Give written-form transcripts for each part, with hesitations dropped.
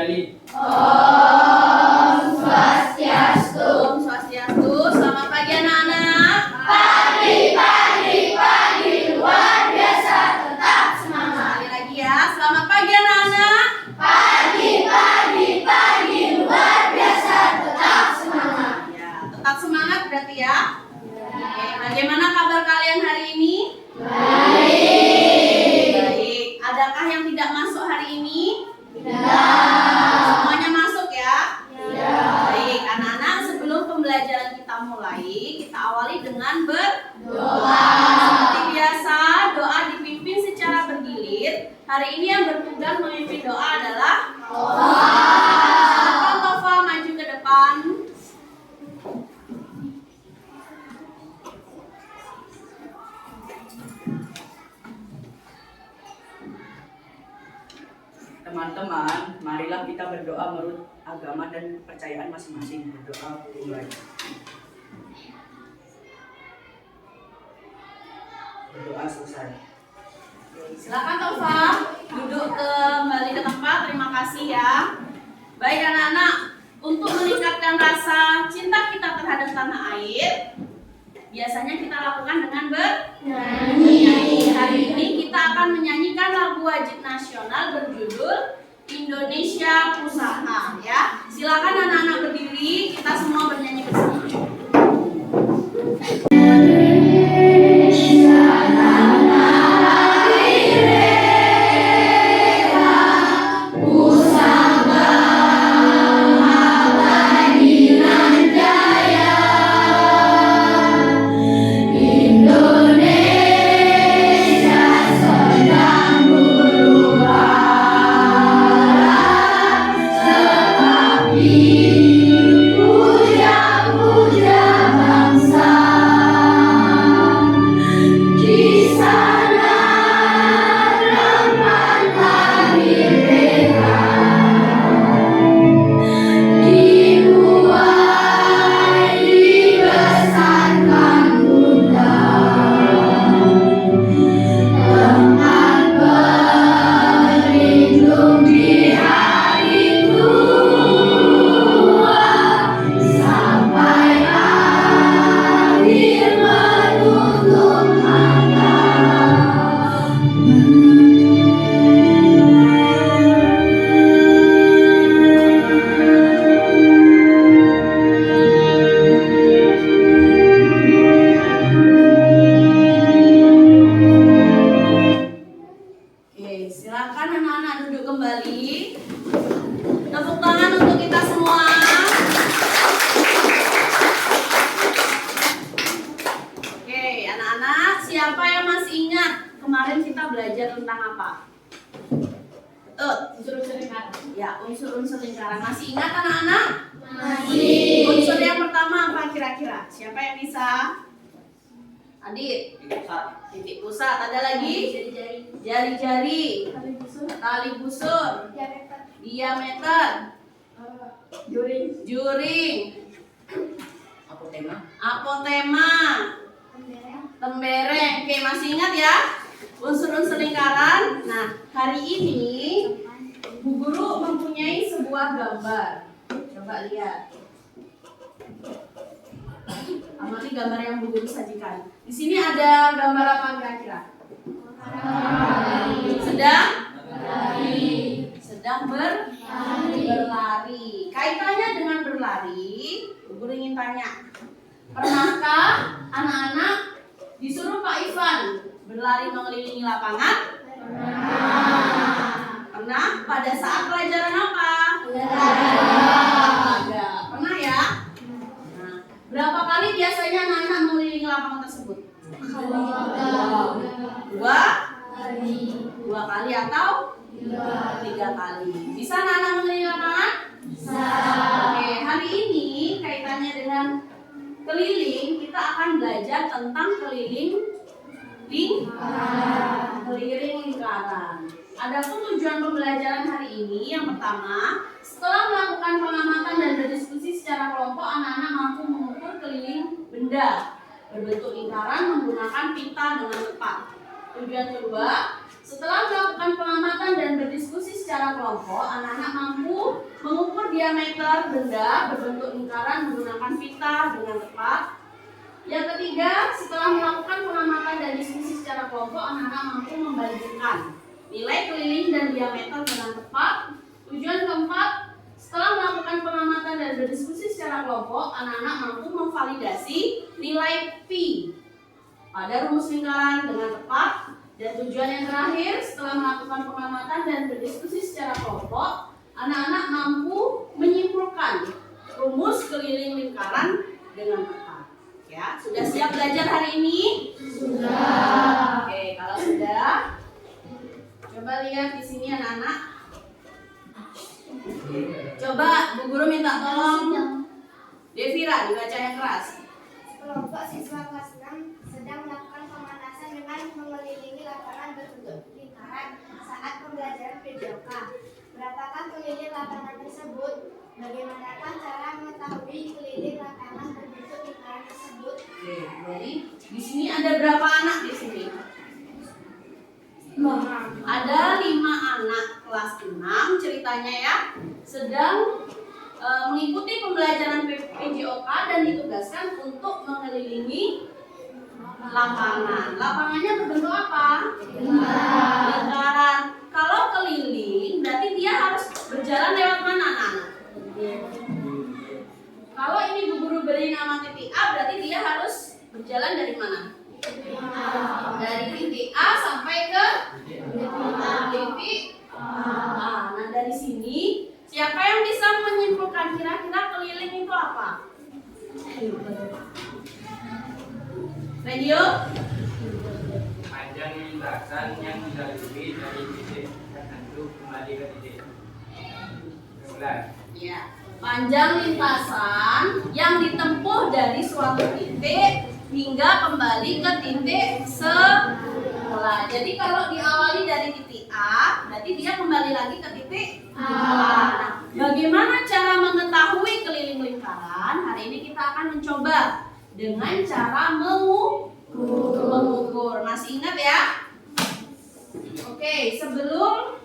kembali. Om Swastiastu. Om Swastiastu. Selamat pagi anak-anak. Pagi luar biasa, tetap semangat. Sekali lagi ya. Selamat pagi anak-anak. Pagi luar biasa, tetap semangat. Ya, tetap semangat berarti ya. Oke, bagaimana kabar kalian hari ini? Baik. Adakah yang tidak masuk hari ini? Semuanya masuk ya? Baik, anak-anak, sebelum pembelajaran kita mulai, kita awali dengan berdoa. Seperti biasa, doa dipimpin secara bergilir. Hari ini yang bertugas memimpin doa adalah silakan Tova maju ke depan. Teman-teman, marilah kita berdoa menurut agama dan kepercayaan masing-masing. Berdoa mulai. Berdoa selesai. Silakan Tova duduk kembali ke tempat. Terima kasih ya. Baik anak-anak, untuk meningkatkan rasa cinta kita terhadap tanah air, biasanya kita lakukan dengan bernyanyi. Hari ini kita akan menyanyikan lagu wajib nasional berjudul Indonesia Usaha ya. Silakan anak-anak berdiri, kita semua bernyanyi bersama. Silakan anak-anak duduk kembali. Tepuk tangan untuk kita semua. Oke, anak-anak, siapa yang masih ingat kemarin kita belajar tentang apa? Unsur-unsur lingkaran. Ya, unsur-unsur lingkaran. Masih ingat anak-anak? Masih. Unsur yang pertama apa kira-kira? Siapa yang bisa? Adit. Titik pusat. Ada lagi? Jari-jari. Tali busur. Diameter. Juring. Apotema. Tembereng. Oke, masih ingat ya? Unsur-unsur lingkaran. Nah, hari ini Bu Guru mempunyai sebuah gambar. Coba lihat. Amati gambar yang Bu Guru sajikan. Di sini ada gambar apa kira-kira? Sedang berlari. Kaitannya dengan berlari, Bu Guru ingin tanya, pernahkah anak-anak disuruh Pak Ivan berlari mengelilingi lapangan? Pernah. Pada saat pelajaran apa? Olahraga. Pernah ya? Nah, berapa kali biasanya anak-anak mengelilingi lapangan tersebut? Dua kali atau 3 kali. Bisa anak-anak mengelilingi lapangan? Bisa. Oke, hari ini kaitannya dengan keliling, kita akan belajar tentang keliling lingkaran. Adapun tujuan pembelajaran hari ini, yang pertama, setelah melakukan pengamatan dan berdiskusi secara kelompok, anak-anak mampu mengukur keliling benda berbentuk lingkaran menggunakan pita dengan tepat. Tujuan kedua, Setelah melakukan pengamatan dan berdiskusi secara kelompok, anak-anak mampu mengukur diameter benda berbentuk lingkaran menggunakan pita dengan tepat. Yang ketiga, setelah melakukan pengamatan dan diskusi secara kelompok, anak-anak mampu membandingkan nilai keliling dan diameter dengan tepat. Tujuan keempat, setelah melakukan pengamatan dan berdiskusi secara kelompok, anak-anak mampu memvalidasi nilai pi pada rumus lingkaran dengan tepat. Dan tujuan yang terakhir, setelah melakukan pengamatan dan berdiskusi secara kelompok, anak-anak mampu menyimpulkan rumus keliling lingkaran dengan tepat. Ya, sudah siap belajar hari ini? Sudah. Oke, kalau sudah, coba lihat di sini anak-anak. Coba Bu Guru minta tolong Devira dibaca yang keras. Kelompok siswa kelas 6 sedang melakukan pemanasan dengan mengelilingi lapangan berbentuk lingkaran saat pembelajaran PJOK. Berapakah keliling lapangan tersebut? Bagaimanakah cara mengetahui keliling lapangan berbentuk lingkaran tersebut? Oke, jadi di sini ada berapa anak di sini? Ada 5 anak kelas 6 ceritanya ya, sedang mengikuti pembelajaran PJOK dan ditugaskan untuk mengelilingi lapangan. Lapangannya berbentuk apa? Lingkaran. Kalau keliling berarti dia harus berjalan lewat mana anak-anak? Kalau ini Bu Guru beri nama titik A, berarti dia harus berjalan dari mana? Dari titik A sampai ke titik A. Nah, dari sini siapa yang bisa menyimpulkan kira-kira keliling itu apa? Radio? Panjang lintasan yang dilalui dari titik tertentu kembali ke titik. Ya, panjang lintasan yang ditempuh dari suatu titik hingga kembali ke titik semula. Jadi kalau diawali dari titik A, berarti dia kembali lagi ke titik A. Nah, bagaimana cara mengetahui keliling lingkaran? Hari ini kita akan mencoba dengan cara mengukur. Masih ingat ya? Oke, sebelum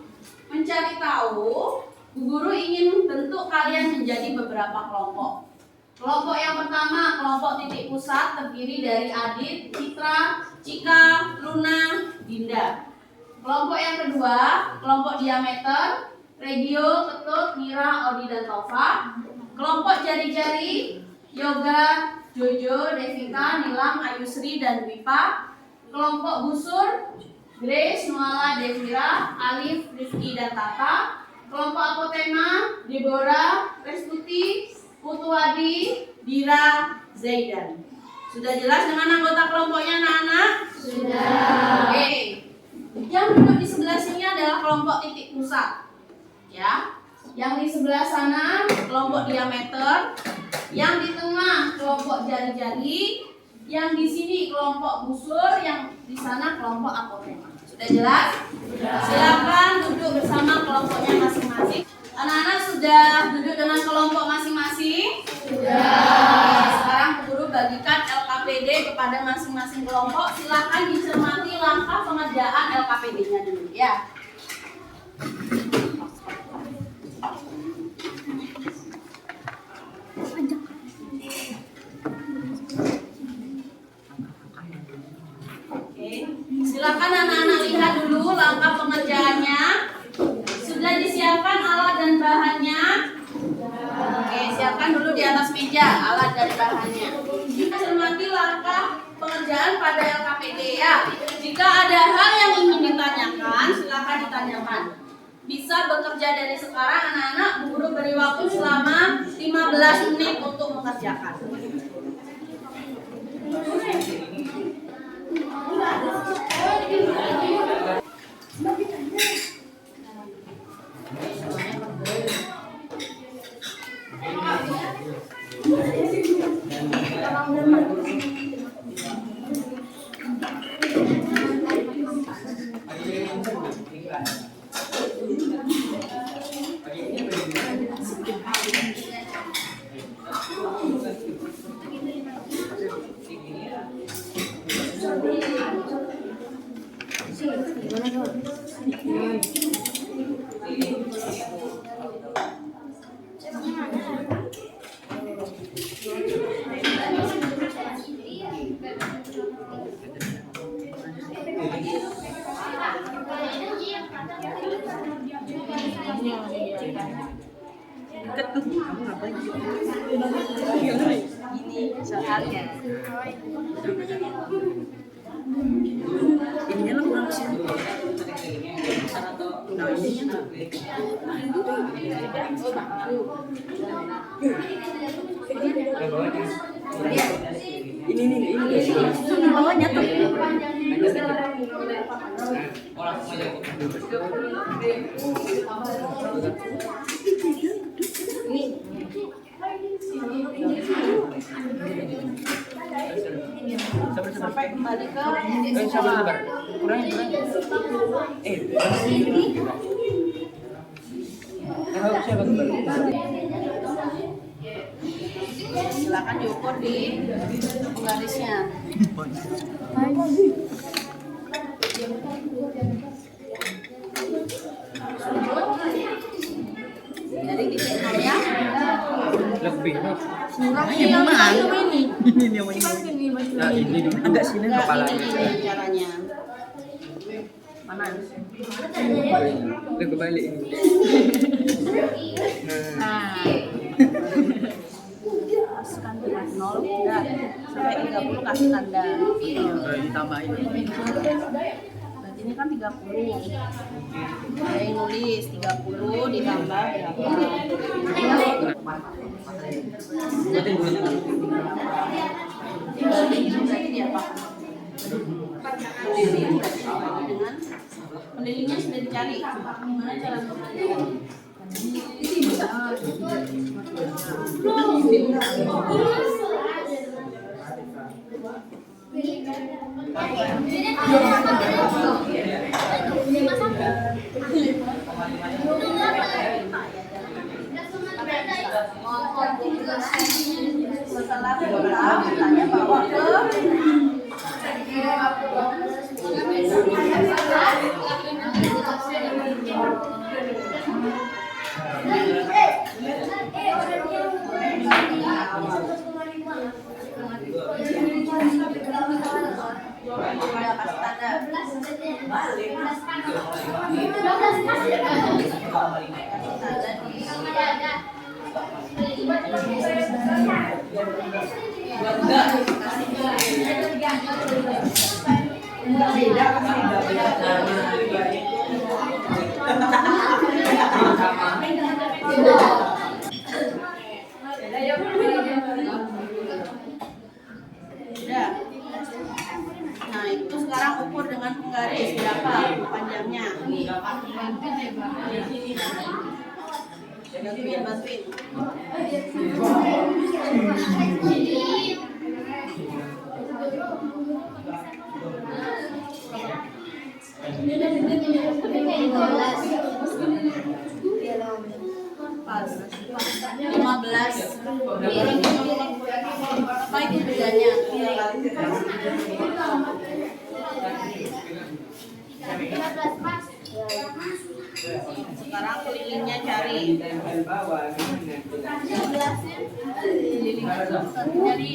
mencari tahu, Bu Guru ingin bentuk kalian menjadi beberapa kelompok. Kelompok yang pertama, kelompok titik pusat terdiri dari Adit, Citra, Cika, Luna, Dinda. Kelompok yang kedua, kelompok diameter, Regio, Ketut, Mira, Odi, dan Tova. Kelompok jari-jari, Yoga, Jojo, Devika, Nilam, Ayusri, dan Wipa. Kelompok busur, Grace, Nuala, Devira, Alif, Rifki, dan Tata. Kelompok apotema, Deborah, Restuti, Putuwadi, Dira, Zaidan. Sudah jelas dengan anggota kelompoknya anak-anak? Sudah. Oke. Yang duduk di sebelah sini adalah kelompok titik pusat. Ya. Yang di sebelah sana kelompok diameter, yang di tengah kelompok jari-jari, yang di sini kelompok busur, yang di sana kelompok apotema. Sudah jelas? Sudah. Silakan duduk bersama kelompoknya masing-masing. Anak-anak sudah duduk dengan kelompok masing-masing? Sudah. Sekarang guru bagikan LKPD kepada masing-masing kelompok. Silakan dicermati langkah pengerjaan LKPD-nya dulu ya. Silakan anak-anak lihat dulu langkah pengerjaannya. Sudah disiapkan alat dan bahannya? Oke, siapkan dulu di atas meja alat dan bahannya. Kita cermati langkah pengerjaan pada LKPD ya. Jika ada hal yang ingin ditanyakan, silakan ditanyakan. Bisa bekerja dari sekarang anak-anak. Bu Guru beri waktu selama 15 menit untuk mengerjakan. Ini soalnya. Ininya lah kurang sih. Nah ininya tuh. Ini bawahnya tuh. Sampai kembali ke Sabar. Kurang. silakan diukur di penggarisnya. Jadi titiknya Lebih. kurang yang kayu ini. Ini yang ini. Nah, ini Agak sini Enggak, kepala. ini caranya. Mana? kebalik ini. Nah. Kasihkan dengan 0 udah sampai 30 kasih tanda. Ditambahin. Berarti ini kan 30. Ada yang nulis 30 ditambah berapa? Berarti dia apa? Pendelingnya sudah dicari. Gimana cara mendelingnya? Setelah kita bawa ke Nah, itu sekarang ukur dengan penggaris berapa panjangnya. Bantuin. Pas 15. Apa itu bedanya? Sekarang kelilingnya cari. Dari bulan ini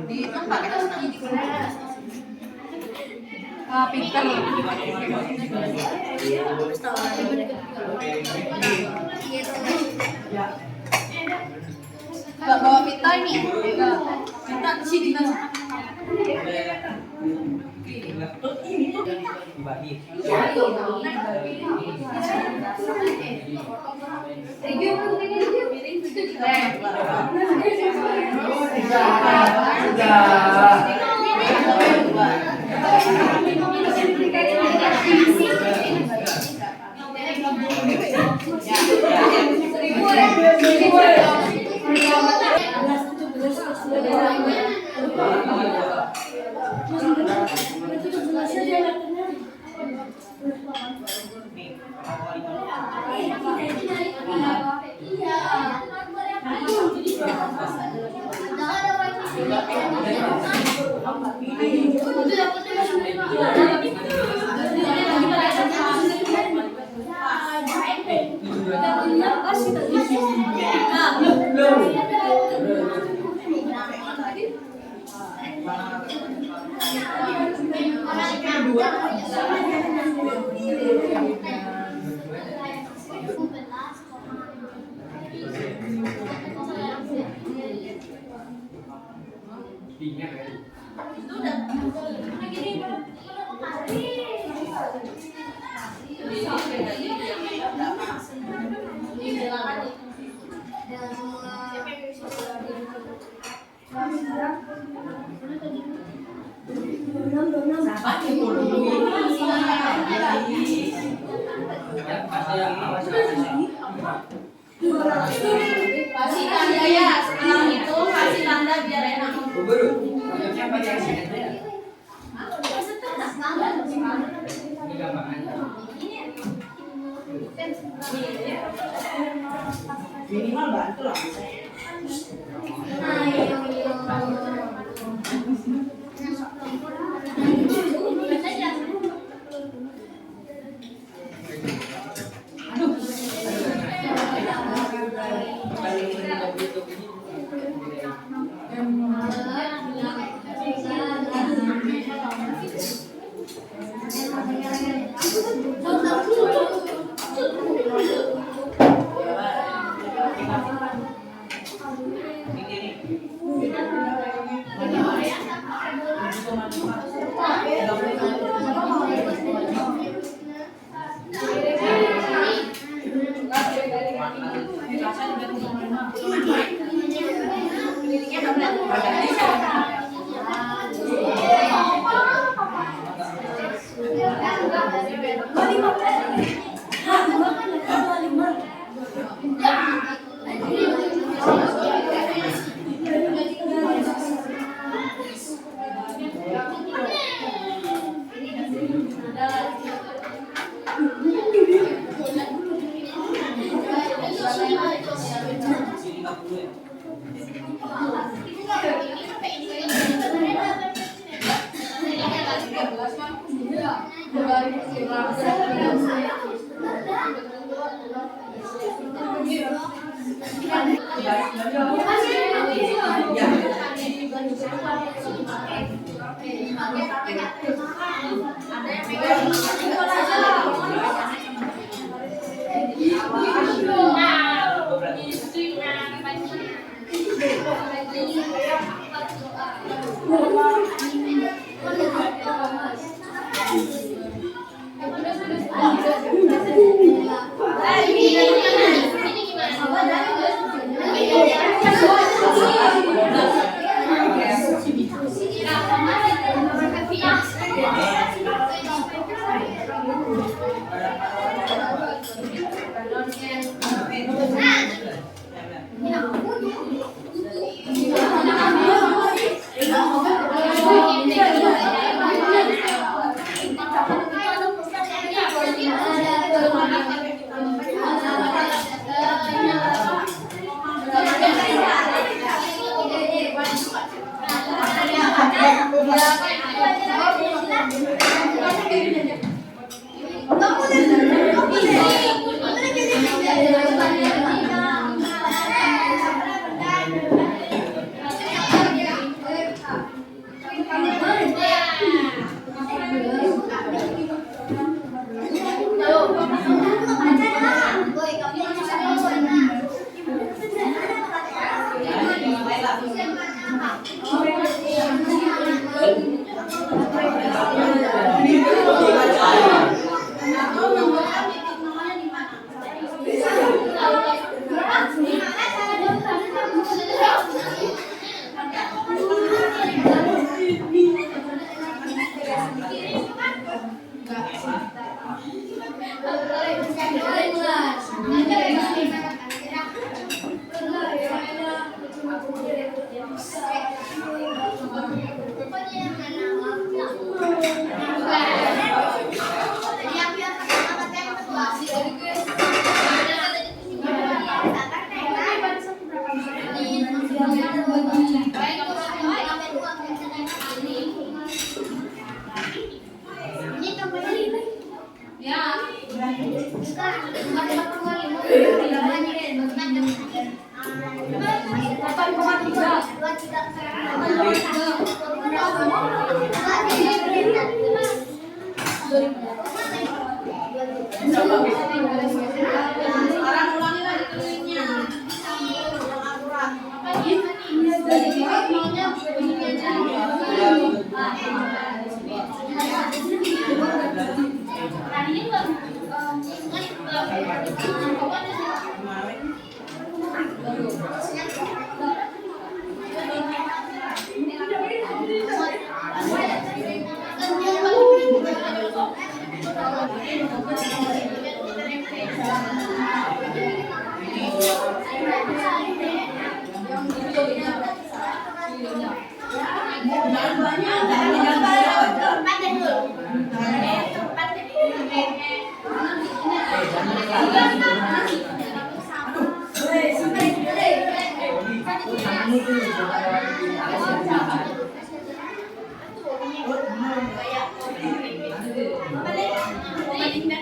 di tempat pintar. Gak bawa pita ini? Pita di sini. giginya kan. Itu udah gini. Sahabat yang dulu. Kasih tanda ya, setelah itu kasih tanda biar enak. Guru, siapa yang sini? Ini gampangan. Minimal bantu lah. Sekarang ulangi lagi kelilingnya. Yang akurat. Apa ini? Dari maunya begini aja. Aduh, tekniknya.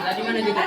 Tadi mana juga?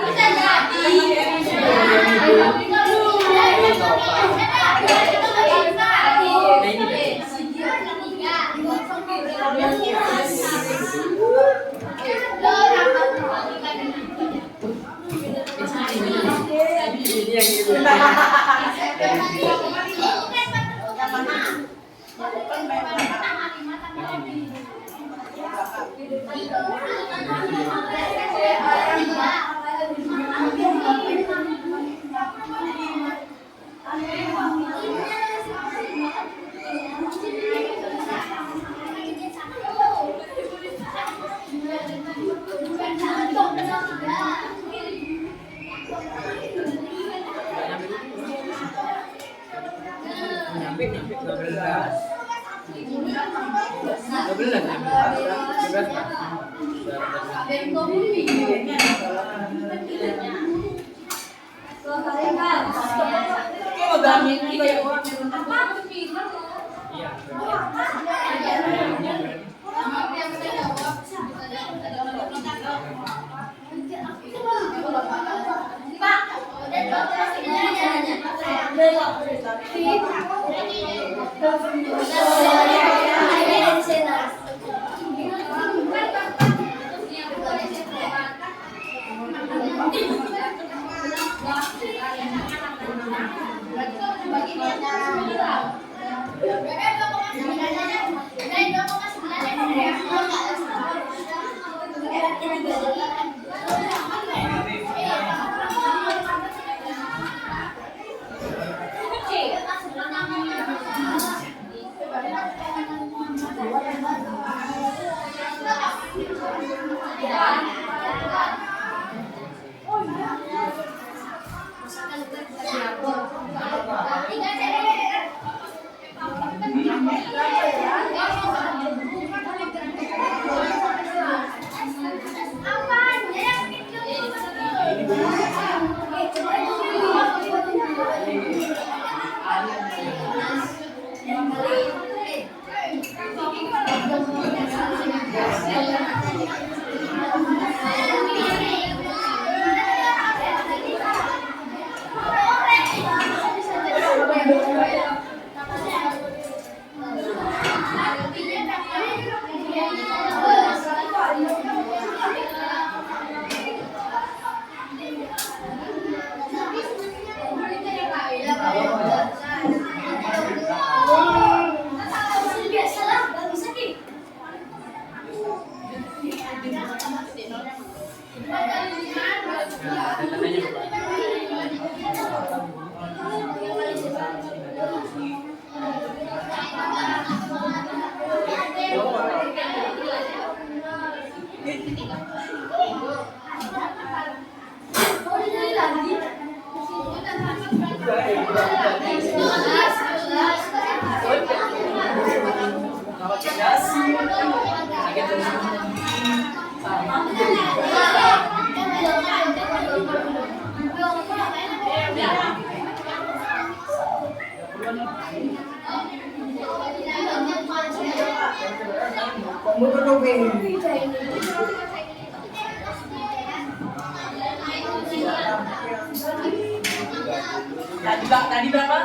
Tadi berapa?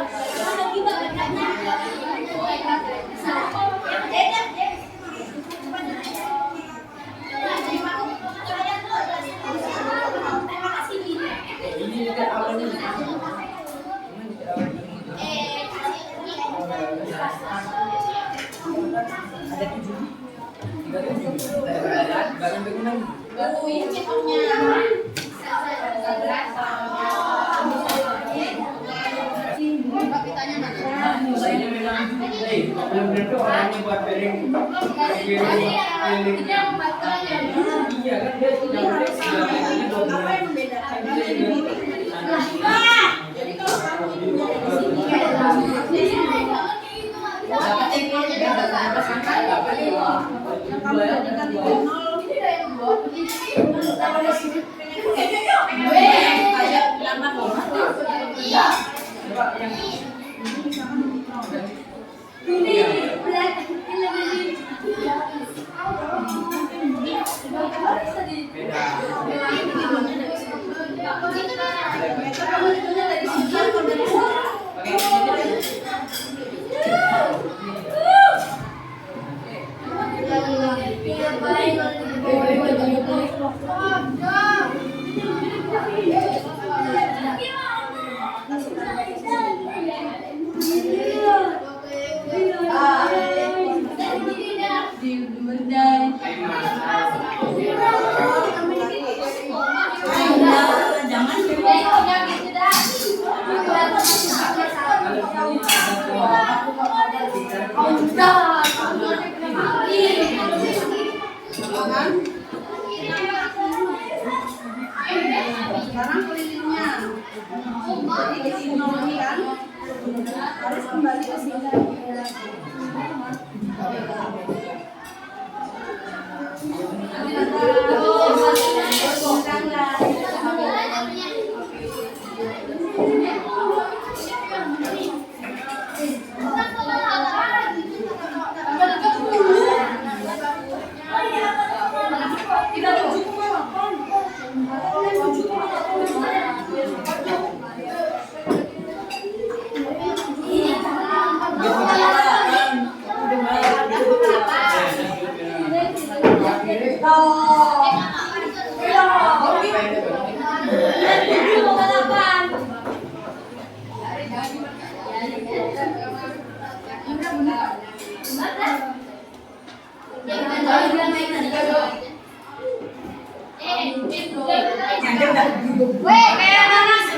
Ini juga awalnya. Ada 7. 37. Barang bangunan. Belum tentu orangnya buat piring. Iya kan dia sudah apa yang membedakan? Sekarang kelilingnya jadi di sini kan harus kembali ke sini.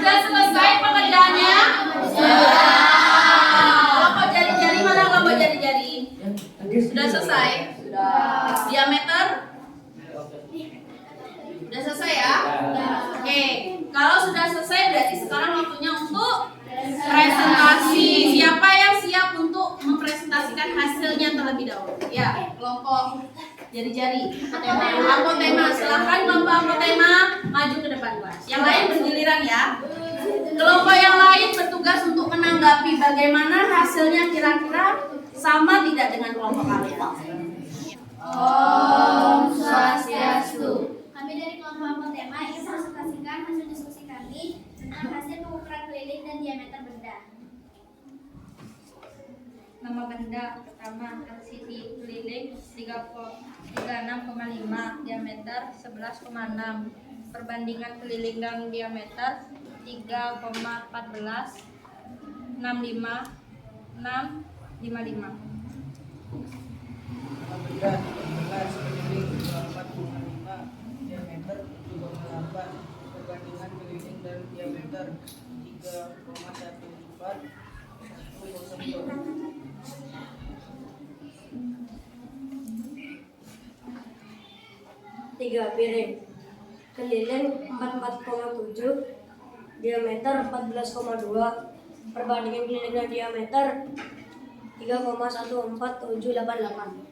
Sudah selesai pekerjaannya? Kelompok jari-jari mana kelompok jari-jari? Sudah selesai? Diameter? Sudah selesai ya? Oke. Kalau sudah selesai berarti sekarang waktunya untuk presentasi. Siapa yang siap untuk mempresentasikan hasilnya terlebih dahulu? Ya, kelompok jari-jari. Apotema, silahkan kelompok apotema maju ke depan kelas. Yang lain bergiliran ya. Kelompok yang lain bertugas untuk menanggapi bagaimana hasilnya kira-kira sama tidak dengan kelompok kalian. Om Swastiastu. Kami dari kelompok apotema ingin presentasikan hasil diskusi kami tentang hasil pengukuran keliling dan diameter benda. Nama benda pertama LCD keliling 36,5, diameter 11,6. Perbandingan keliling dan diameter 3,14, 65, 655. Benda 11 keliling 24,5 diameter 7,8 perbandingan keliling dan diameter 3,14 1,02. Tiga piring keliling 44,7, diameter 14,2, perbandingan keliling dan diameter 3,14788.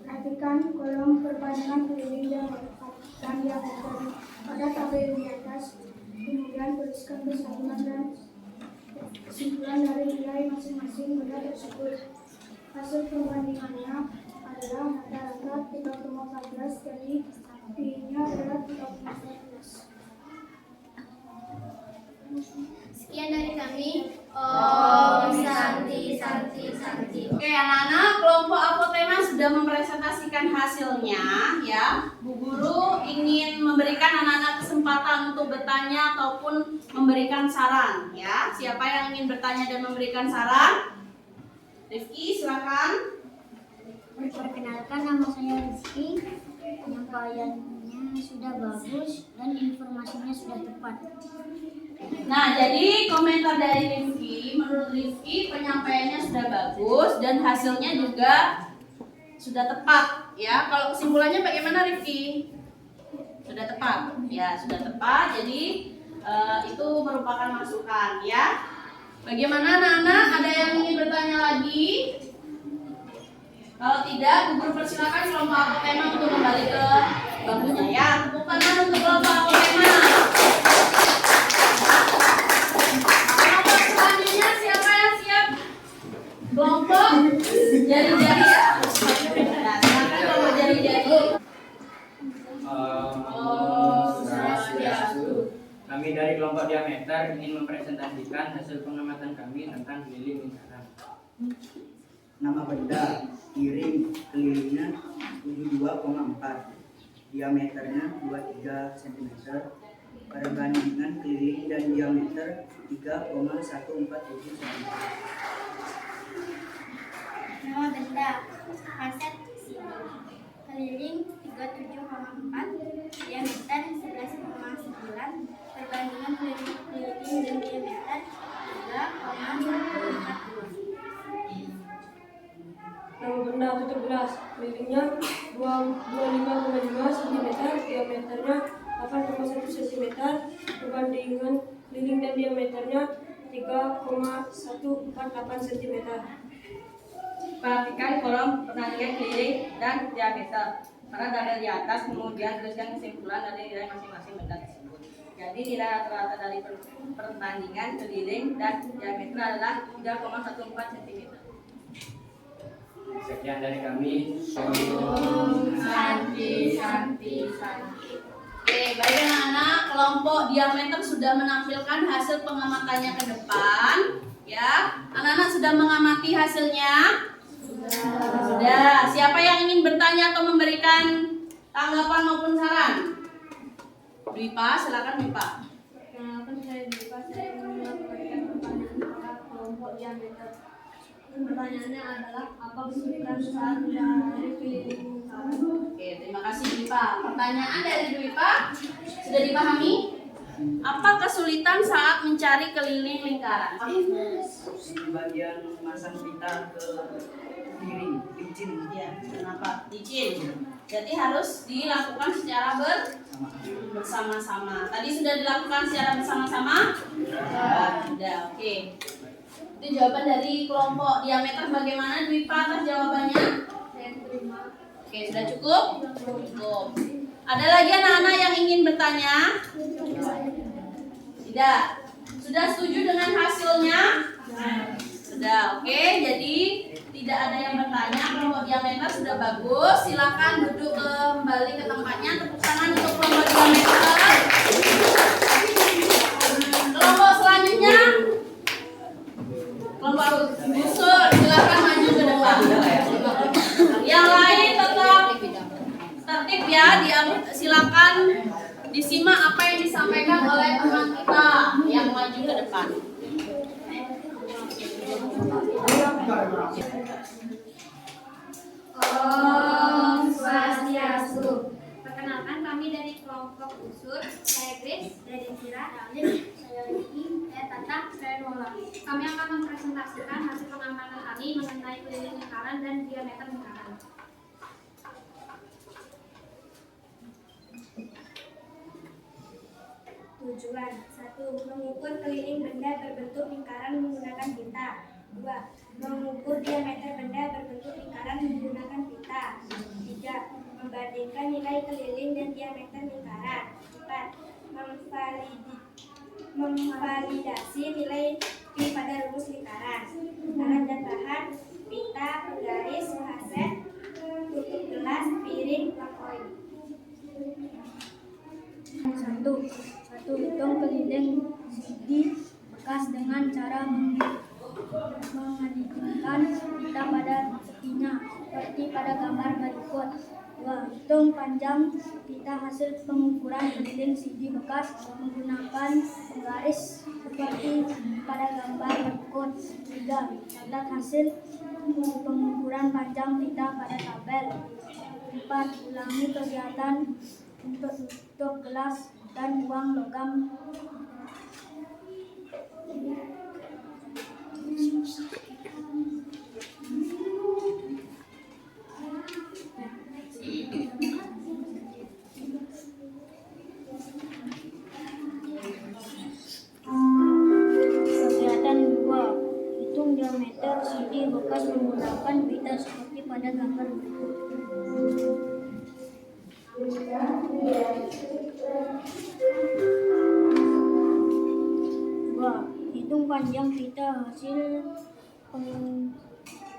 Perhatikan kolom perbandingan keliling dan diameter pada tabel di atas. Kemudian tuliskan kesatuan dan kesimpulan dari nilai masing-masing benda tersebut. Hasil perbandingannya adalah rata-rata 3,14, jadi I-nya adalah 3,14. Sekian dari kami. Om Santi Santi Santi. Oke anak-anak, kelompok apotema sudah mempresentasikan hasilnya ya. Bu Guru ingin memberikan anak-anak kesempatan untuk bertanya ataupun memberikan saran ya. Siapa yang ingin bertanya dan memberikan saran? Rifki silakan. Perkenalkan, nama saya Rizky. Penyampaiannya sudah bagus dan informasinya sudah tepat. Nah, jadi komentar dari Rifki, menurut Rifki penyampaiannya sudah bagus dan hasilnya juga sudah tepat ya. Kalau kesimpulannya bagaimana Rifki? Sudah tepat ya, sudah tepat. Jadi itu merupakan masukan ya. Bagaimana anak-anak? Ada yang ingin bertanya lagi? Kalau tidak, Bu Guru persilakan kelompok apotema untuk kembali ke bangkunya ya. Tepuk tangan untuk kelompok apotema. Kelompok selanjutnya siapa yang siap? Kelompok jari-jari ya. Nah, silakan kelompok jari-jari. Kami dari kelompok diameter ingin mempresentasikan hasil pengamatan kami tentang keliling lingkaran. Nama benda piring kelilingnya 72,4, diameternya 23 cm, perbandingan keliling dan diameter 3,147 cm. Nama benda kaset keliling 37,4, diameter 11,9, perbandingan keliling dan diameter 3,142. Nama benda tutup gelas kelilingnya 25,5 cm, diameternya 8,1 cm, perbandingan keliling dan diameternya 3,148 cm. Perhatikan kolom perbandingan keliling dan diameter pada tabel di atas, kemudian tuliskan kesimpulan dari nilai masing-masing benda tersebut. Jadi nilai rata-rata dari perbandingan keliling dan diameter adalah 3,14 cm. Sekian dari kami. Santi, Santi, Santi. Oke, baik anak-anak, kelompok diameter sudah menampilkan hasil pengamatannya ke depan. Ya, anak-anak sudah mengamati hasilnya? Sudah. Siapa yang ingin bertanya atau memberikan tanggapan maupun saran? Dwipa, silakan Dwipa. Perkenalkan saya Dipa, saya ingin melakukan pertanyaan pada kelompok diameter. Pertanyaannya adalah apa kesulitan saat mencari keliling lingkaran? Oke, terima kasih Dwipa. Pertanyaan dari Dwipa sudah dipahami? Apa kesulitan saat mencari keliling lingkaran? Di bagian masang pita ke piring licin. Ya, kenapa? Licin. Jadi harus dilakukan secara bersama-sama. Tadi sudah dilakukan secara bersama-sama? Sudah, oke. Itu jawaban dari kelompok diameter. Bagaimana Dwipa atas jawabannya? Oke, sudah cukup? Cukup. Ada lagi anak-anak yang ingin bertanya? Tidak. Sudah setuju dengan hasilnya? Sudah, oke. Jadi tidak ada yang bertanya. Kelompok diameter sudah bagus. Silakan duduk kembali ke tempatnya. Tepuk tangan untuk kelompok diameter. Kelompok selanjutnya, kelompok busur. Silakan maju ke depan. Yang lain tetap tertib ya. Silakan disimak apa yang disampaikan oleh teman kita yang maju ke depan. Om Swastiastu. Perkenalkan, kami dari kelompok usur. Saya Grace, dari Kira, saya Riki, saya Tata, saya Nola. Kami akan mempresentasikan hasil pengamatan kami mengenai keliling lingkaran dan diameter lingkaran. Tujuan 1. Mengukur keliling benda berbentuk lingkaran menggunakan pita. 2. Mengukur diameter benda berbentuk lingkaran menggunakan pita. 3. Membandingkan nilai keliling dan diameter lingkaran. 4. Memvalidasi nilai pi pada rumus lingkaran. Alat dan bahan: pita, penggaris, kaset, tutup gelas, piring, koin. 1. Hitung keliling CD bekas dengan cara mengadingkan pita pada tepinya seperti pada gambar berikut. 2. Hitung panjang pita hasil pengukuran keliling CD bekas menggunakan penggaris seperti pada gambar berikut. 3. Catat hasil pengukuran panjang pita pada tabel. 4. Ulangi kegiatan untuk tutup gelas dan uang logam. Kegiatan 2. Hitung diameter CD bekas menggunakan pita seperti pada gambar berikut. 2. Hitung panjang pita hasil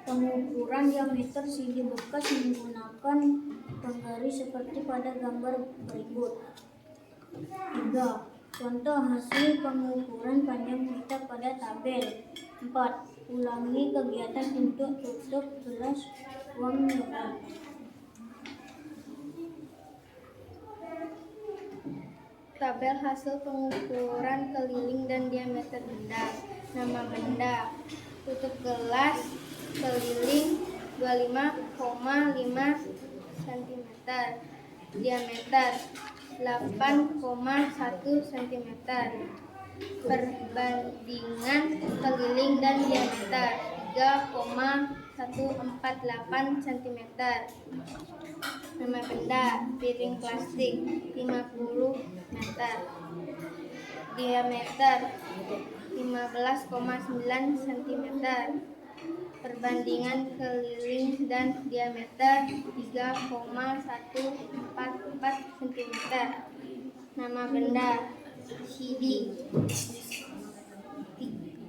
pengukuran diameter CD bekas menggunakan penggaris seperti pada gambar berikut. 3. Contoh hasil pengukuran panjang pita pada tabel. 4. Ulangi kegiatan untuk tutup gelas uang logam. Tabel hasil pengukuran keliling dan diameter benda. Nama benda: tutup gelas keliling 25,5 cm. Diameter 8,1 cm. Perbandingan keliling dan diameter 3,148 cm. Nama benda: piring plastik 50 meter. Diameter 15,9 cm. Perbandingan keliling dan diameter 3,144 cm. Nama benda: CD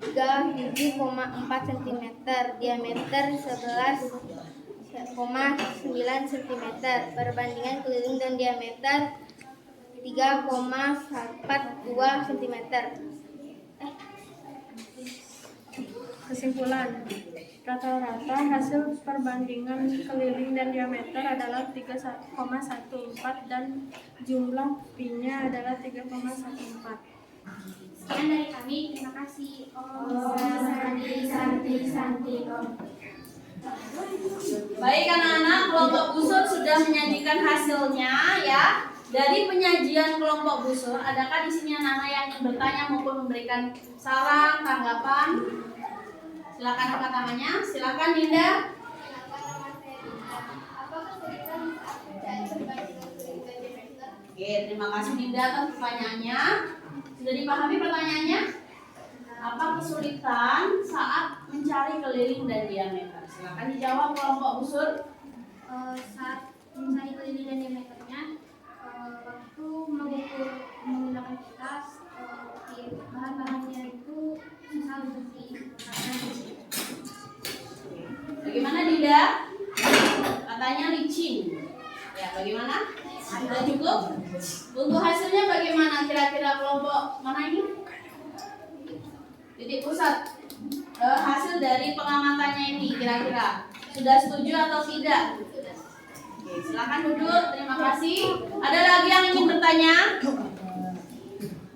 37,4 cm. Diameter 11,9 cm. Perbandingan keliling dan diameter 3,42 cm. Kesimpulan, rata-rata hasil perbandingan keliling dan diameter adalah 3,14 dan jumlah pi-nya adalah 3,14. Sekian dari kami, terima kasih. Om Santi. Baik anak-anak, kelompok busur sudah menyajikan hasilnya ya. Dari penyajian kelompok busur, adakah di sini anak-anak yang ingin bertanya maupun memberikan saran, tanggapan? Silakan angkat tangannya. Silakan Dinda. Apa kesulitan saat Oke, terima kasih Dinda atas pertanyaannya. Sudah dipahami pertanyaannya? Apa kesulitan saat mencari keliling dan diameter? Silakan dijawab kelompok busur. Saat mencari keliling dan diameternya, waktu mengukur menggunakan kertas, bahan-bahannya itu susah untuk dikatakan. Bagaimana Dinda? Katanya licin. Ya, bagaimana? Sudah cukup? Untuk hasilnya bagaimana kira-kira kelompok mana ini? Titik pusat. Hasil dari pengamatannya ini kira-kira sudah setuju atau tidak? Oke, silakan duduk. Terima kasih. Ada lagi yang ingin bertanya?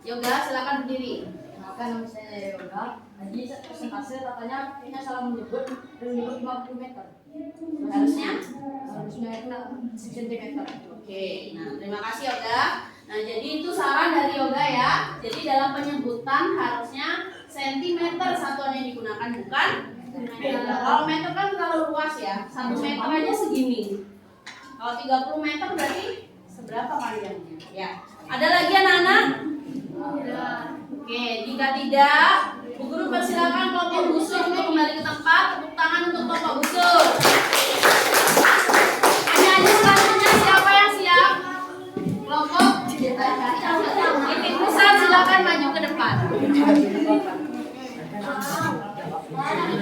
Yoga, silakan berdiri. Kan nama saya Yoga. Jadi presentasi katanya kayaknya salah menyebut 50 meter. Harusnya? Harusnya itu cm. Oke, nah terima kasih Yoga. Nah jadi itu saran dari Yoga ya. Jadi dalam penyebutan harusnya sentimeter satuan yang digunakan bukan meter. Kalau meter kan terlalu luas ya. 1 meter aja segini. Kalau 30 meter berarti seberapa panjangnya? Ya. Ada lagi anak-anak? Oke, jika tidak, Bu Guru persilakan kelompok busur untuk kembali ke tempat. Tepuk tangan untuk kelompok busur. Penyanyi selanjutnya siapa yang siap? Kelompok titik pusat silakan maju ke depan.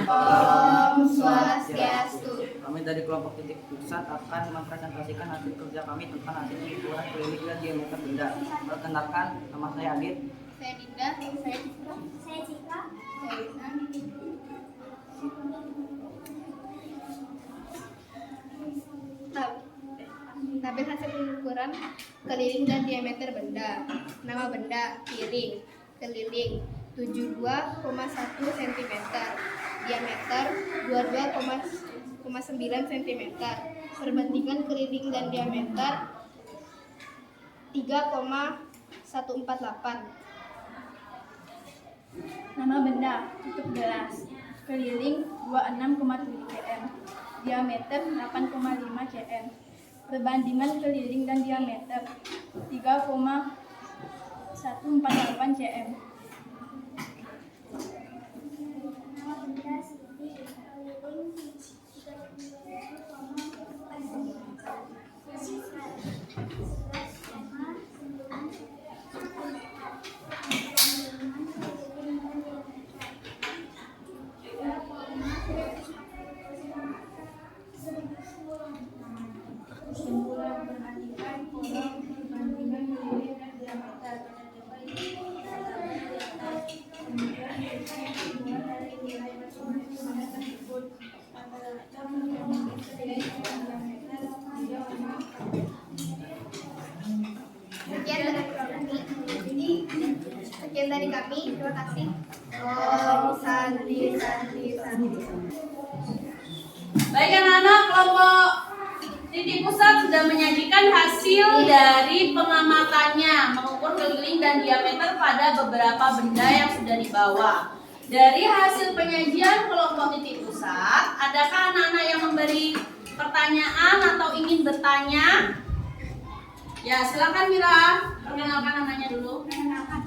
Om Swastiastu. Kami dari kelompok titik pusat akan mempresentasikan hasil kerja kami tentang hasil pengukuran keliling dan diameter benda. Perkenalkan, nama saya Adit. Saya Dinda. Saya Citra. Saya Cika. Saya Intan. Tabel hasil pengukuran keliling dan diameter benda. Nama benda piring, keliling 72,1 cm, diameter 22,9 cm. Perbandingan keliling dan diameter 3,148. Nama benda tutup gelas, keliling 26,7 cm, diameter 8,5 cm. Perbandingan keliling dan diameter 3,148 cm. Nama benda Siti, keliling Kesimpulan perhatikan kolom perbandingan keliling dan diameter. Kemudian berikan kesimpulan dari nilai masing-masing pada tersebut. Rata-rata menurut keliling dan diameter 3,4. Sekian dari kami. Terima kasih. Om Santi Santi Santi. Baik anak-anak, kelompok titik pusat sudah menyajikan hasil dari pengamatannya mengukur keliling dan diameter pada beberapa benda yang sudah dibawa. Dari hasil penyajian kelompok titik pusat, adakah anak-anak yang memberi pertanyaan atau ingin bertanya? Ya, silakan Mira. Perkenalkan namanya dulu. Perkenalkan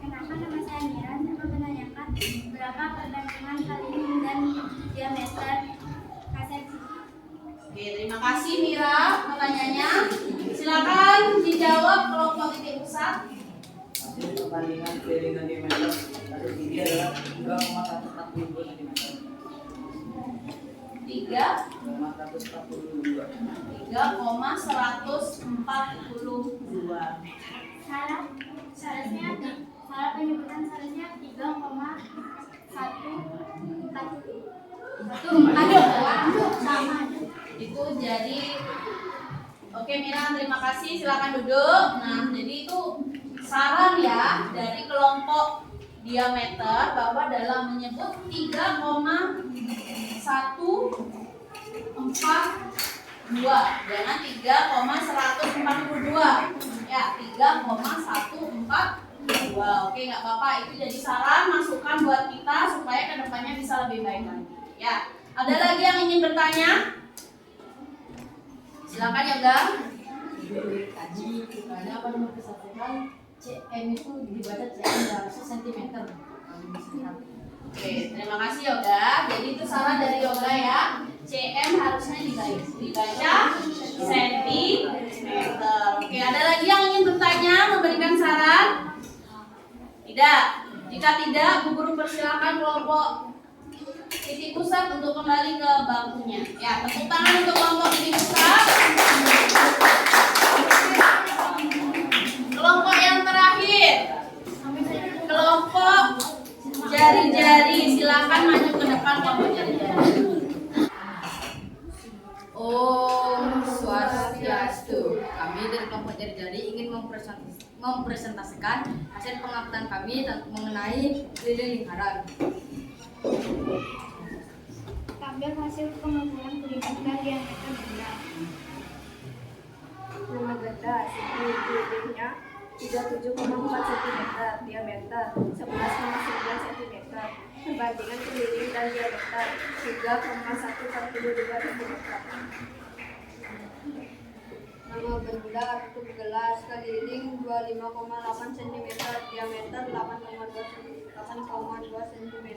nama saya Mira. Saya menanyakan berapa perbandingan keliling dan diameter kaset. Oke, terima kasih Mira pertanyaannya. Silakan dijawab kelompok titik pusat. Hasil perbandingan keliling dan diameter hasil tinggi adalah 3,142 cm. 3,142. Salah penyebutan salahnya 3,141. Sama. Itu jadi oke Mira, terima kasih. Silakan duduk. Nah, jadi itu saran ya dari kelompok diameter bahwa dalam menyebut 3,142 jangan 3,142 ya, 3,142. Oke, nggak apa-apa, itu jadi saran masukan buat kita supaya kedepannya bisa lebih baik lagi ya. Ada lagi yang ingin bertanya? Silakan ya, Gang. dikaji makanya apa mempresentasikan CM itu dibaca CM dalam sentimeter. Oke, terima kasih Yoga. Jadi itu saran dari Yoga ya. CM harusnya dibaca sentimeter. Oke, ada lagi yang ingin bertanya, memberikan saran? Tidak. Jika tidak, Bu Guru persilakan kelompok titik pusat untuk kembali ke bangkunya. Ya, tepuk tangan untuk kelompok titik pusat. Kelompok yang terakhir, kelompok jari-jari, silakan maju ke depan kelompok jari-jari. Om Swastiastu. Kami dari kelompok jari-jari ingin mempresentasikan hasil pengamatan kami mengenai keliling lingkaran. Tampil hasil pengukuran keliling dan diameter benda. Rumah benda kelilingnya 37,4 cm, diameter 11,9 cm. Perbandingan keliling dan diameter 3,142 cm. Nama benda kutub gelas keliling 25,8 cm, diameter 8,2 cm.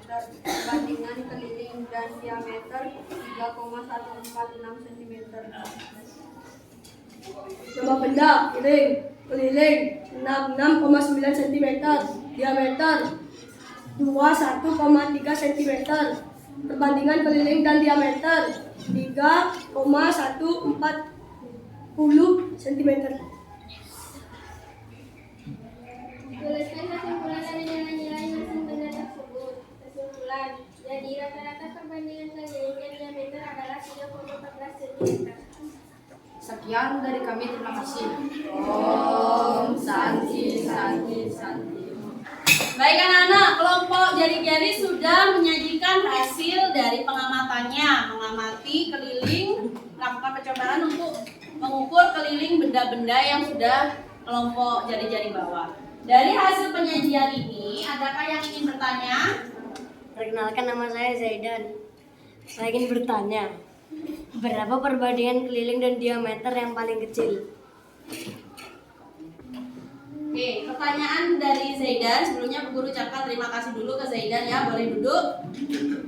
Perbandingan keliling dan diameter 3,146 cm. Nama benda keliling 66,9 cm, diameter 21,3 cm. Perbandingan keliling dan diameter 3,140 cm. Tuliskan kesimpulan dari nilai-nilai masing benda tersebut. Kesimpulan, jadi rata-rata perbandingan keliling dan diameter adalah 3,14 cm. Sekian dari kami, terima kasih. Om Santi Santi Santi. Baik anak-anak, kelompok jari-jari sudah menyajikan hasil dari pengamatannya, mengamati keliling, melakukan percobaan untuk mengukur keliling benda-benda yang sudah kelompok jari-jari bawa. Dari hasil penyajian ini, adakah yang ingin bertanya? Perkenalkan, nama saya Zaidan. Saya ingin bertanya, berapa perbandingan keliling dan diameter yang paling kecil? Oke, pertanyaan dari Zaidan. Sebelumnya Bu Guru ucapkan terima kasih dulu ke Zaidan ya, boleh duduk.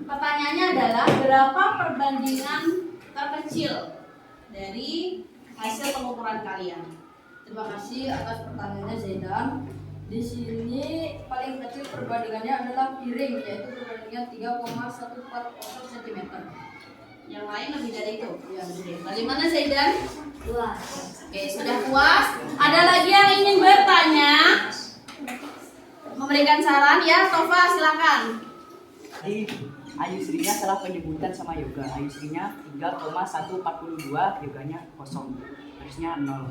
Pertanyaannya adalah berapa perbandingan terkecil dari hasil pengukuran kalian? Terima kasih atas pertanyaannya Zaidan. Di sini paling kecil perbandingannya adalah piring, yaitu perbandingan 3,140 cm. Yang lain lebih dari itu? Ya, lebih. Bagaimana Zaidan? Puas. Oke, sudah puas. Ada lagi yang ingin bertanya? Memberikan saran ya, Tova silakan. Jadi Ayusrinya salah penyebutan sama Yoga. Ayusrinya 3,142, Yoganya kosong. Harusnya 0.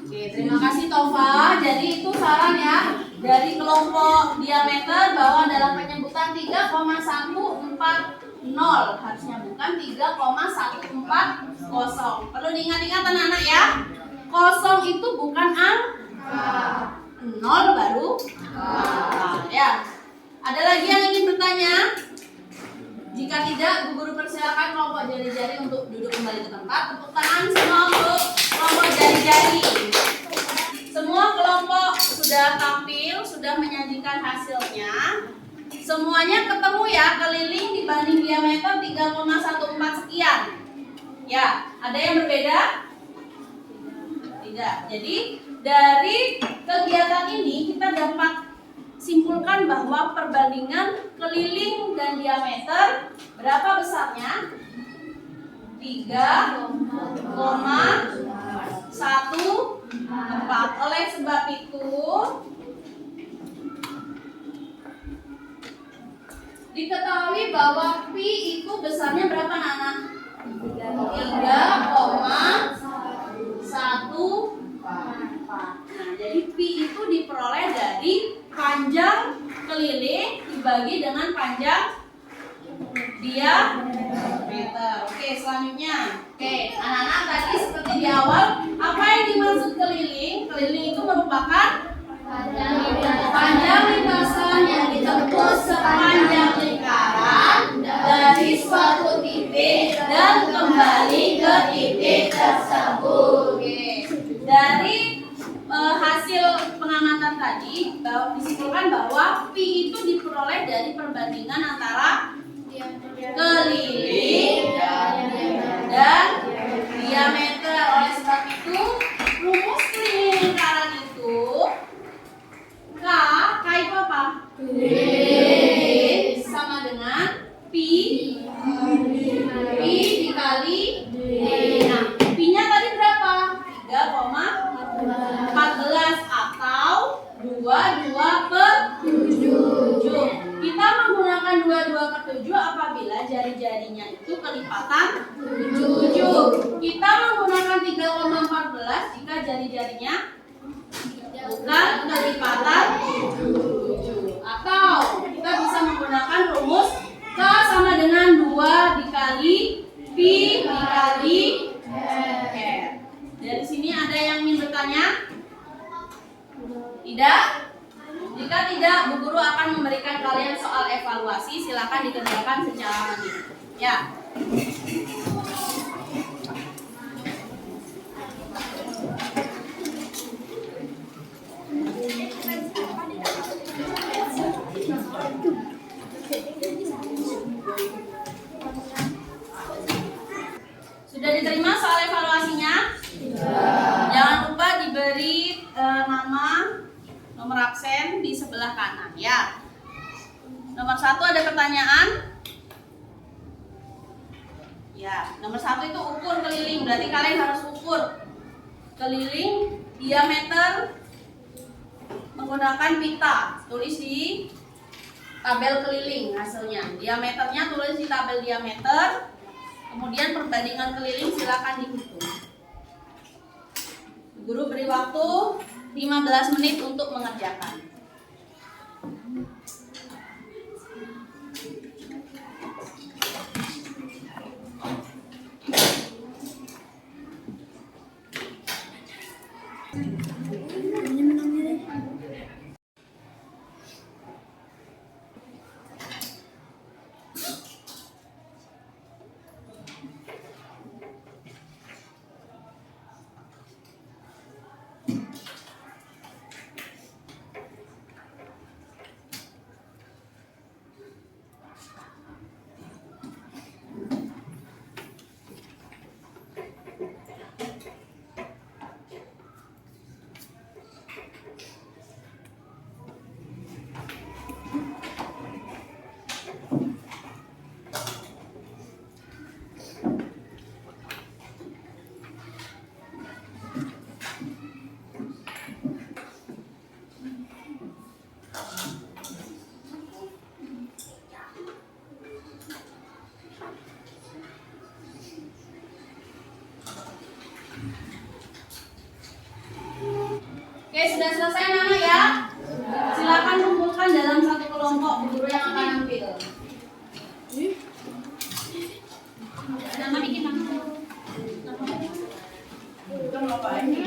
Oke, terima kasih Tova. Jadi itu saran ya dari kelompok diameter bahwa dalam penyebutan 3,140 harusnya bukan 3,140. Perlu diingat-ingat anak-anak ya. Kosong itu bukan angka. 0 baru angka ya. Ada lagi yang ingin bertanya? Jika tidak, Bu Guru persilakan kelompok jari-jari untuk duduk kembali ke tempat. Tepuk tangan semua untuk kelompok jari-jari. Semua kelompok sudah tampil, sudah menyajikan hasilnya. Semuanya ketemu ya, keliling dibanding diameter 3,14 sekian. Ya, ada yang berbeda? Tidak. Jadi dari kegiatan ini kita dapat simpulkan bahwa perbandingan keliling dan diameter berapa besarnya? 3,14. Oleh sebab itu diketahui bahwa pi itu besarnya berapa anak? 3,14. Nah, jadi pi itu diperoleh dari panjang keliling dibagi dengan panjang diameter. Oke, selanjutnya. Oke, anak-anak tadi seperti di awal, apa yang dimaksud keliling? Keliling itu merupakan panjang lintasan yang ditempuh sepanjang lingkaran dari suatu titik dan kembali ke titik tersebut. disimpulkan bahwa pi itu diperoleh dari perbandingan antara keliling dan diameter. Oleh sebab itu, rumus keliling lingkaran itu K itu apa? Keliling sama dengan pi dikali D. Nah, pi-nya tadi berapa? 3,14 atau 22/7. Kita menggunakan 22/7 apabila jari-jarinya itu kelipatan 7. Kita menggunakan 3,14 jika jari-jarinya bukan kelipatan 7. Atau kita bisa menggunakan rumus K sama dengan 2 dikali pi dikali R. Dari sini ada yang ingin bertanya? Tidak? Jika tidak, Bu Guru akan memberikan kalian soal evaluasi. Silakan dikerjakan secara mandiri. Ya. Sudah diterima soal evaluasinya? Jangan lupa diberi nama, nomor absen di sebelah kanan ya. Nomor 1 ada pertanyaan? Ya, nomor 1 itu ukur keliling. Berarti kalian harus ukur keliling diameter menggunakan pita. Tulis di tabel keliling hasilnya. Diameternya tulis di tabel diameter. Kemudian perbandingan keliling silakan dihitung. Guru beri waktu 15 menit untuk mengerjakan. Oke, sudah selesai anak-anak ya? Silakan kumpulkan dalam satu kelompok guru yang akan ambil. Nama bikin nama. Kita ngapain nih?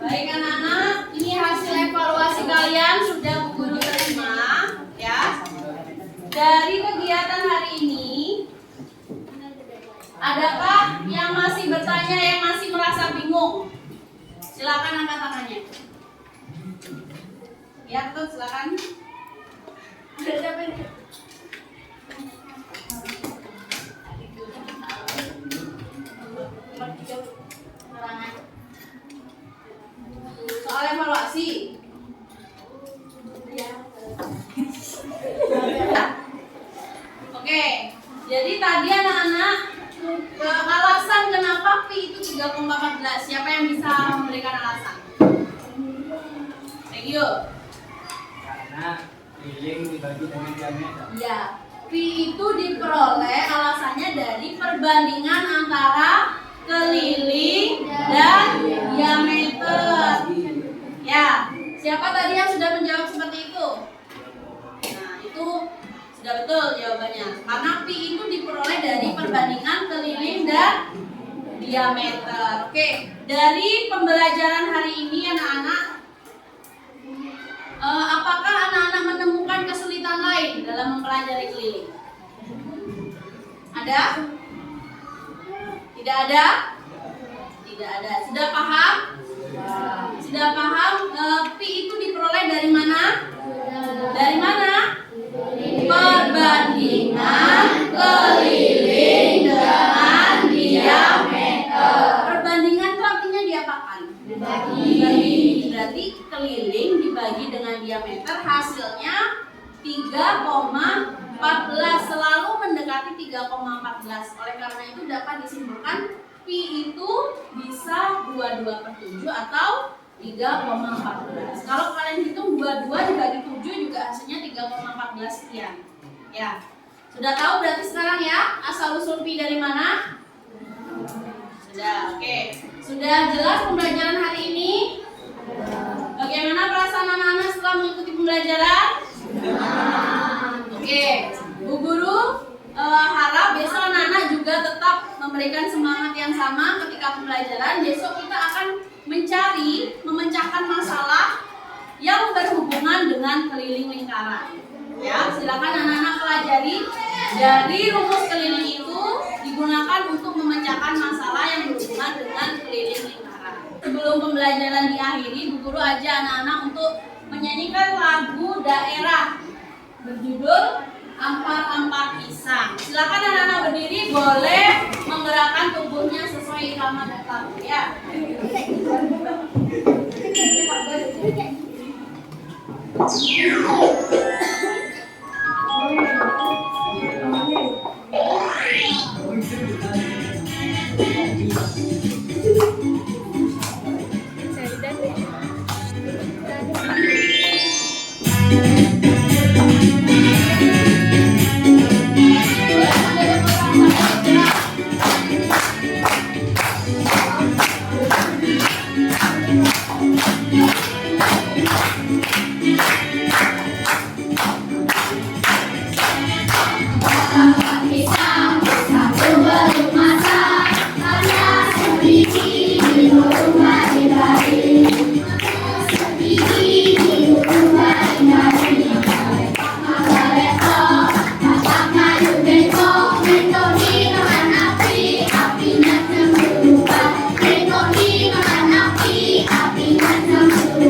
Baik anak-anak, ini hasil evaluasi kalian sudah Bu Guru terima ya. Dari kegiatan hari ini, adakah yang masih bertanya, yang masih merasa bingung? Silakan angkat tangannya. Ya, tuh silakan. Soal evaluasi. Oke, jadi tadi anak-anak alasan kenapa pi itu 3,14. Siapa yang bisa memberikan alasan? Thank you. Karena keliling dibagi dengan diameter. Ya, pi itu diperoleh alasannya dari perbandingan antara keliling dan diameter. Ya, siapa tadi yang sudah menjawab seperti itu? Nah, itu Sudah betul jawabannya. Karena pi itu diperoleh dari perbandingan keliling dan diameter. Oke, dari pembelajaran hari ini anak-anak, apakah anak-anak menemukan kesulitan lain dalam mempelajari keliling? Ada? Tidak ada? Tidak ada. Sudah paham? Sudah paham? Pi itu diperoleh dari mana? Dari mana? Perbandingan keliling dengan diameter. Perbandingan itu artinya diapakan? Dibagi. Berarti keliling dibagi dengan diameter hasilnya 3,14, selalu mendekati 3,14. Oleh karena itu dapat disimpulkan pi itu bisa 22/7 atau 3,14. Kalau kalian hitung 22 dibagi 7 juga hasilnya 3,14 sekian. Ya. Sudah tahu berarti sekarang ya asal usul pi dari mana? Sudah, oke. Sudah jelas pembelajaran hari ini? Bagaimana perasaan anak-anak setelah mengikuti pembelajaran? Oke, Bu Guru harap besok anak-anak juga tetap memberikan semangat yang sama ketika pembelajaran. Besok kita akan mencari, memecahkan masalah yang berhubungan dengan keliling lingkaran. Ya, silakan anak-anak pelajari. Dari rumus keliling itu digunakan untuk memecahkan masalah yang berhubungan dengan keliling lingkaran. Sebelum pembelajaran diakhiri, Bu Guru ajak anak-anak untuk menyanyikan lagu daerah berjudul Ampar-ampar pisang. Silakan anak-anak berdiri, boleh menggerakkan tubuhnya sesuai irama dan lagu ya. Apinya cemburu,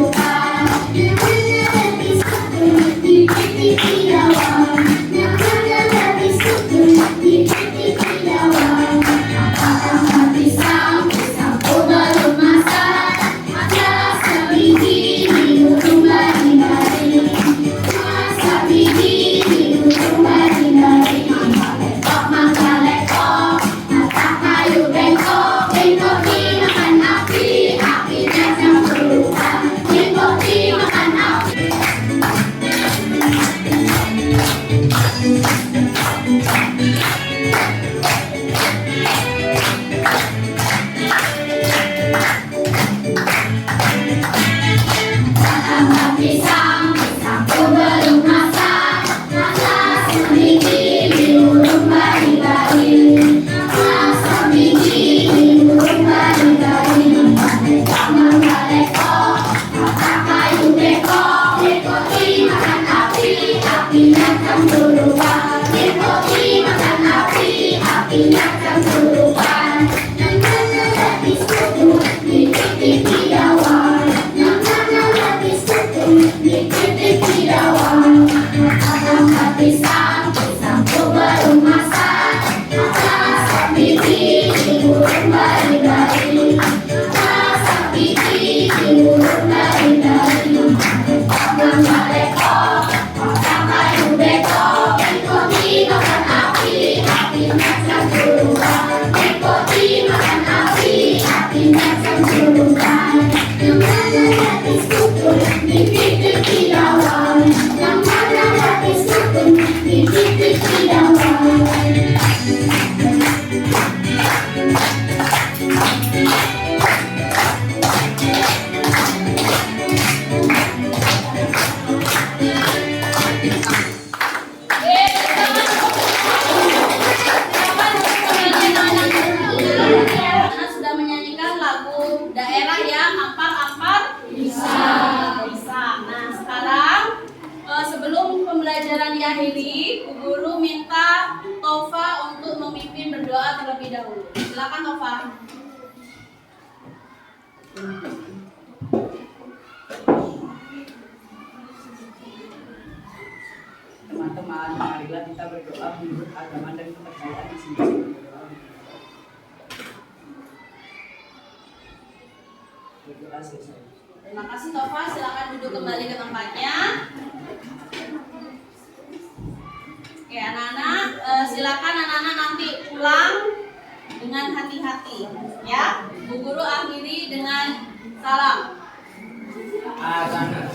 dahulu. Silakan Tova. Teman-teman, marilah kita berdoa menurut agama dan kepercayaan masing-masing. Berdoa selesai. Terima kasih Tova, silakan duduk kembali ke tempatnya. Oke anak-anak, silakan anak-anak nanti pulang dengan hati-hati, ya. Bu Guru akhiri dengan salam. Asana.